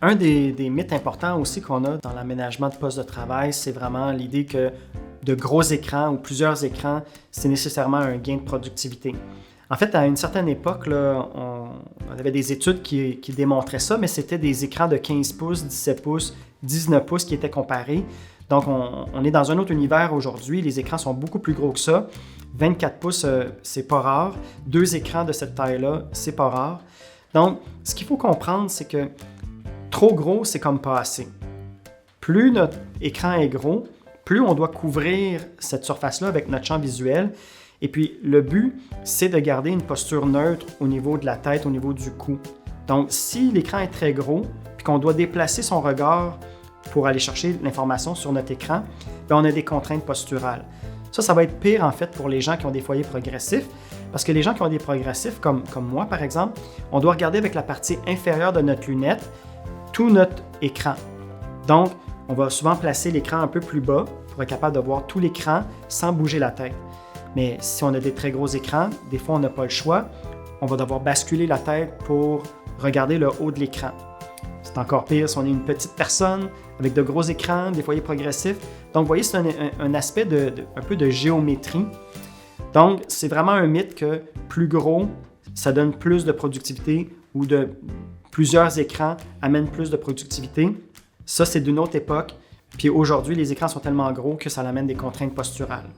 Un des mythes importants aussi qu'on a dans l'aménagement de postes de travail, c'est vraiment l'idée que de gros écrans ou plusieurs écrans, c'est nécessairement un gain de productivité. En fait, à une certaine époque, là, on avait des études qui démontraient ça, mais c'était des écrans de 15 pouces, 17 pouces, 19 pouces qui étaient comparés. Donc, on est dans un autre univers aujourd'hui. Les écrans sont beaucoup plus gros que ça. 24 pouces, c'est pas rare. 2 écrans de cette taille-là, c'est pas rare. Donc, ce qu'il faut comprendre, c'est que trop gros, c'est comme pas assez. Plus notre écran est gros, plus on doit couvrir cette surface-là avec notre champ visuel. Et puis, le but, c'est de garder une posture neutre au niveau de la tête, au niveau du cou. Donc, si l'écran est très gros, puis qu'on doit déplacer son regard pour aller chercher l'information sur notre écran, bien, on a des contraintes posturales. Ça va être pire, en fait, pour les gens qui ont des foyers progressifs, parce que les gens qui ont des progressifs, comme moi, par exemple, on doit regarder avec la partie inférieure de notre lunette tout notre écran. Donc, on va souvent placer l'écran un peu plus bas pour être capable de voir tout l'écran sans bouger la tête. Mais si on a des très gros écrans, des fois, on n'a pas le choix. On va devoir basculer la tête pour regarder le haut de l'écran. C'est encore pire si on est une petite personne avec de gros écrans, des foyers progressifs. Donc, vous voyez, c'est un aspect un peu de géométrie. Donc, c'est vraiment un mythe que plus gros, ça donne plus de productivité ou de plusieurs écrans amènent plus de productivité. Ça, c'est d'une autre époque. Puis aujourd'hui, les écrans sont tellement gros que ça amène des contraintes posturales.